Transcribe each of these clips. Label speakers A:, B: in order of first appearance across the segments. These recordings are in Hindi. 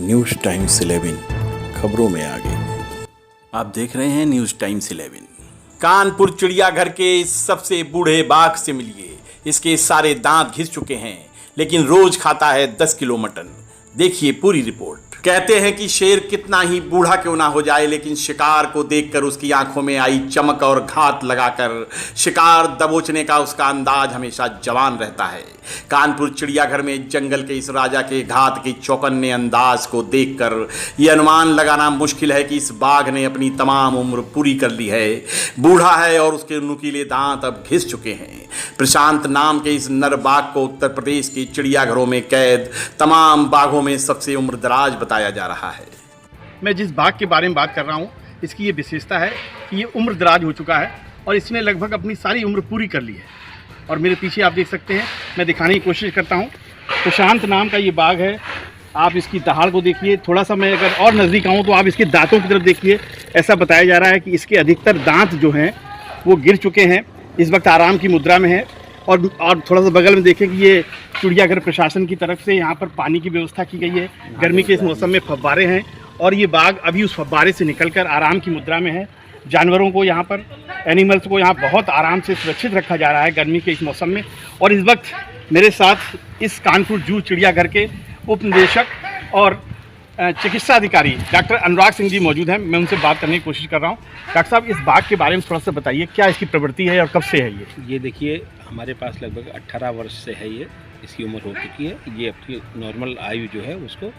A: न्यूज़ टाइम्स 11 खबरों में आगे। आप देख रहे हैं न्यूज़ टाइम्स 11।
B: कानपुर चिड़ियाघर के इस सबसे बूढ़े बाघ से मिलिए। इसके सारे दांत घिस चुके हैं, लेकिन रोज खाता है 10 किलो मटन। देखिए पूरी रिपोर्ट। कहते हैं कि शेर कितना ही बूढ़ा क्यों ना हो जाए, लेकिन शिकार को देखकर उसकी आंखों में आई चमक और घात लगाकर शिकार दबोचने का उसका अंदाज हमेशा जवान रहता है। कानपुर चिड़ियाघर में जंगल के इस राजा के घात के चौकन्ने अंदाज को देखकर यह अनुमान लगाना मुश्किल है कि इस बाघ ने अपनी तमाम उम्र पूरी कर ली है। बूढ़ा है और उसके नुकीले दांत अब घिस चुके हैं। प्रशांत नाम के इस नर बाघ को उत्तर प्रदेश के चिड़ियाघरों में कैद तमाम बाघों में सबसे उम्रदराज बताया जा रहा है।
C: मैं जिस बाघ के बारे में बात कर रहा हूँ, इसकी ये विशेषता है कि ये उम्रदराज हो चुका है और इसने लगभग अपनी सारी उम्र पूरी कर ली है। और मेरे पीछे आप देख सकते हैं, मैं दिखाने की कोशिश करता हूँ। प्रशांत नाम का ये बाघ है। आप इसकी दहाड़ को देखिए। थोड़ा सा मैं अगर और नज़दीक आऊँ तो आप इसके दांतों की तरफ देखिए। ऐसा बताया जा रहा है कि इसके अधिकतर दांत जो हैं वो गिर चुके हैं। इस वक्त आराम की मुद्रा में है। और थोड़ा सा बगल में देखें कि ये चिड़ियाघर प्रशासन की तरफ से यहाँ पर पानी की व्यवस्था की गई है। गर्मी के इस मौसम में फव्वारे हैं और ये बाघ अभी उस फव्वारे से निकलकर आराम की मुद्रा में है। जानवरों को यहाँ पर, एनिमल्स को यहाँ बहुत आराम से सुरक्षित रखा जा रहा है गर्मी के इस मौसम में। और इस वक्त मेरे साथ इस कानपुर जू चिड़ियाघर के उप निदेशक और चिकित्सा अधिकारी डॉक्टर अनुराग सिंह जी मौजूद हैं। मैं उनसे बात करने की कोशिश कर रहा हूँ। डॉक्टर साहब, इस बाघ के बारे में थोड़ा सा बताइए, क्या इसकी प्रवृत्ति है और कब से है
D: ये देखिए, हमारे पास लगभग 18 वर्ष से है। ये इसकी उम्र हो चुकी है। ये अपनी नॉर्मल आयु जो है उसको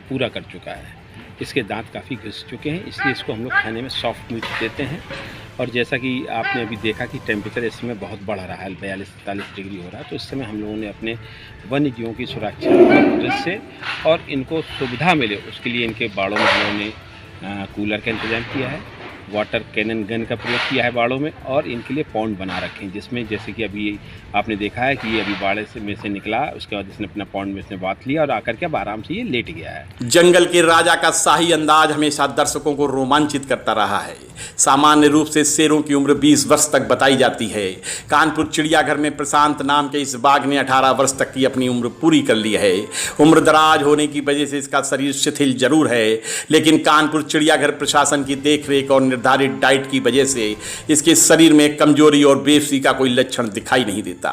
D: पूरा कर चुका है। इसके दांत काफ़ी घिस चुके हैं, इसलिए इसको हम लोग खाने में सॉफ्ट मीट देते हैं। और जैसा कि आपने अभी देखा कि टेम्परेचर इस समय बहुत बढ़ रहा है, 42-43 डिग्री हो रहा है। तो इस समय हम लोगों ने अपने वन्य जीवों की सुरक्षा दृष्टि से और इनको सुविधा मिले उसके लिए इनके बाड़ों में हम लोगों ने कूलर का इंतज़ाम किया है, वाटर कैनन गन का प्रयोग किया है बाड़ों में, और इनके लिए पॉन्ड बना रखे हैं जिसमें जैसे कि अभी आपने देखा है कि ये अभी बाड़े से में से निकला, उसके बाद इसने अपना पॉन्ड में इसने बात लिया और आकर के अब आराम से ये लेट गया है।
B: जंगल के राजा का शाही अंदाज हमेशा दर्शकों को रोमांचित करता रहा है। सामान्य रूप से शेरों की उम्र 20 वर्ष तक बताई जाती है। कानपुर चिड़ियाघर में प्रशांत नाम के इस बाघ ने 18 वर्ष तक की अपनी उम्र पूरी कर ली है। उम्रदराज होने की वजह से इसका शरीर शिथिल जरूर है, लेकिन कानपुर चिड़ियाघर प्रशासन की देखरेख और निर्धारित डाइट की वजह से इसके शरीर में कमजोरी और बेबसी का कोई लक्षण दिखाई नहीं देता।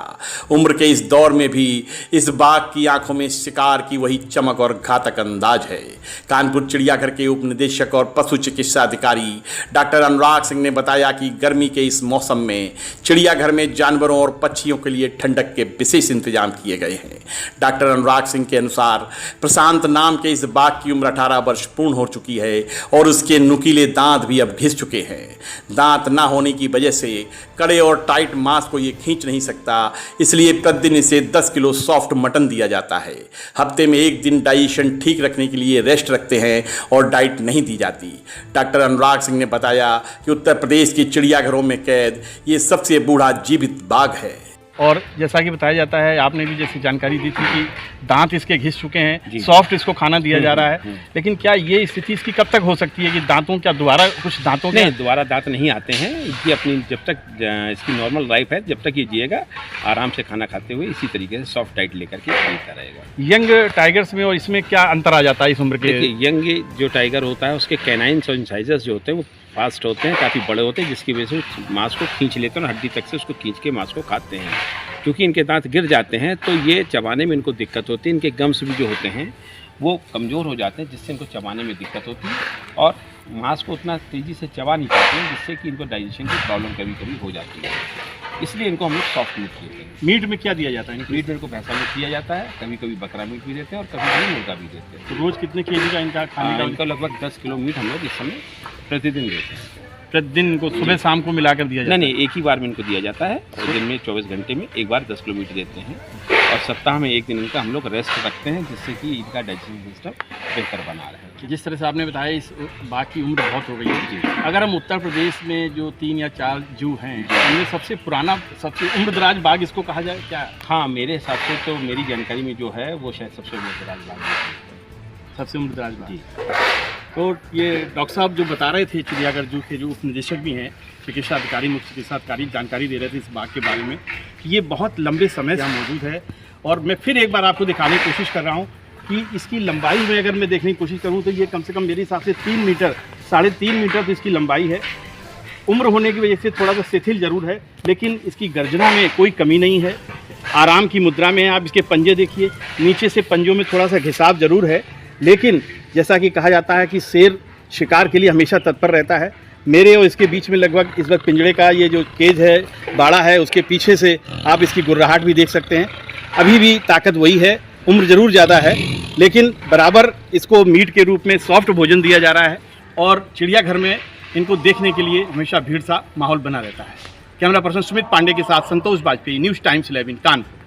B: उम्र के इस दौर में भी इस बाघ की आंखों में शिकार की वही चमक और घातक अंदाज है। कानपुर चिड़ियाघर के उप निदेशक और पशु चिकित्सा अधिकारी डॉक्टर अनुराग सिंह ने बताया कि गर्मी के इस मौसम में चिड़ियाघर में जानवरों और पक्षियों के लिए ठंडक के विशेष इंतजाम किए गए हैं। डॉक्टर अनुराग सिंह के अनुसार प्रशांत नाम के इस बाघ की उम्र 18 वर्ष पूर्ण हो चुकी है और उसके नुकीले दांत भी अब घिस चुके हैं। दांत ना होने की वजह से कड़े और टाइट मांस को ये खींच नहीं सकता, इसलिए प्रतिदिन इसे 10 किलो सॉफ्ट मटन दिया जाता है। हफ्ते में एक दिन डाइजेशन ठीक रखने के लिए रेस्ट रखते हैं और डाइट नहीं दी जाती। डॉक्टर अनुराग सिंह ने बताया कि उत्तर प्रदेश के चिड़ियाघरों में कैद ये सबसे बूढ़ा जीवित बाघ है।
C: और जैसा कि बताया जाता है, आपने भी जैसी जानकारी दी थी कि दांत इसके घिस चुके हैं, सॉफ्ट इसको खाना दिया जा रहा है। लेकिन क्या ये स्थिति इसकी कब तक हो सकती है कि दांतों, क्या दोबारा कुछ दांतों
D: नहीं, दोबारा दांत नहीं आते हैं। ये अपनी जब तक इसकी नॉर्मल लाइफ है, जब तक ये जिएगा आराम से खाना खाते हुए इसी तरीके से सॉफ्ट डाइट लेकर के चलता रहेगा।
C: यंग टाइगर्स में और इसमें क्या अंतर आ जाता है इस उम्र के?
D: देखिए, यंग जो टाइगर होता है उसके कैनाइन्स और इंसाइजर्स जो होते हैं वो फास्ट होते हैं, काफ़ी बड़े होते हैं, जिसकी वजह से मांस को खींच लेते हैं और हड्डी तक से उसको खींच के मांस को खाते हैं। क्योंकि इनके दांत गिर जाते हैं तो ये चबाने में इनको दिक्कत होती है। इनके गम्स भी जो होते हैं वो कमज़ोर हो जाते हैं, जिससे इनको चबाने में दिक्कत होती है और मांस को उतना तेज़ी से चबा नहीं पाते हैं, जिससे कि इनको डाइजेशन की प्रॉब्लम कभी कभी हो जाती है। इसलिए इनको हम लोग सॉफ्ट मीट देते हैं।
C: मीट में क्या दिया जाता है?
D: मीट इनको भैंसा मीट दिया जाता है, कभी कभी बकरा मीट भी देते हैं और कभी कभी मुर्गा भी देते हैं।
C: तो रोज़ कितने केजी का इनका खाने का?
D: इनको लगभग 10 किलो मीट हम लोग इस समय प्रतिदिन देते हैं।
C: प्रतिदिन इनको सुबह शाम को मिलाकर दिया जाता है?
D: नहीं, एक ही बार में इनको दिया जाता है। दिन में 24 घंटे में एक बार 10 किलो मीट देते हैं और सप्ताह में एक दिन इनका हम लोग रेस्ट रखते हैं, जिससे कि इनका डाइजेशन सिस्टम बेहतर बना रहे।
C: जिस तरह से आपने बताया, इस बाघ की उम्र बहुत हो गई है जी। अगर हम उत्तर प्रदेश में जो 3 या 4 जू हैं, उनमें सबसे पुराना, सबसे उम्रदराज बाघ इसको कहा जाए क्या?
D: हाँ, मेरे हिसाब से तो मेरी जानकारी में जो है वो शायद सबसे उम्रदराज बाघ है।
C: सबसे उम्रदराज बाघ। तो ये डॉक्टर साहब जो बता रहे थे, चिड़ियाघर जू के जो उप निदेशक भी हैं, चिकित्सा अधिकारी, मुख्य चिकित्सा अधिकारी, जानकारी दे रहे थे इस बाघ के बारे में कि ये बहुत लंबे समय से यहाँ मौजूद है। और मैं फिर एक बार आपको दिखाने की कोशिश कर रहा हूँ कि इसकी लंबाई में अगर मैं देखने की कोशिश करूं तो ये कम से कम मेरे हिसाब से 3 मीटर, 3.5 मीटर तो इसकी लंबाई है। उम्र होने की वजह से थोड़ा सा शिथिल जरूर है, लेकिन इसकी गर्जना में कोई कमी नहीं है। आराम की मुद्रा में है। आप इसके पंजे देखिए, नीचे से पंजों में थोड़ा सा घिसाव जरूर है, लेकिन जैसा कि कहा जाता है कि शेर शिकार के लिए हमेशा तत्पर रहता है। मेरे और इसके बीच में लगभग इस वक्त पिंजड़े का ये जो केज है, बाड़ा है, उसके पीछे से आप इसकी गुर्राहट भी देख सकते हैं। अभी भी ताकत वही है, उम्र ज़रूर ज़्यादा है, लेकिन बराबर इसको मीट के रूप में सॉफ्ट भोजन दिया जा रहा है और चिड़ियाघर में इनको देखने के लिए हमेशा भीड़ सा माहौल बना रहता है। कैमरा पर्सन सुमित पांडे के साथ संतोष बाजपेयी, न्यूज़ टाइम्स 11 कानपुर।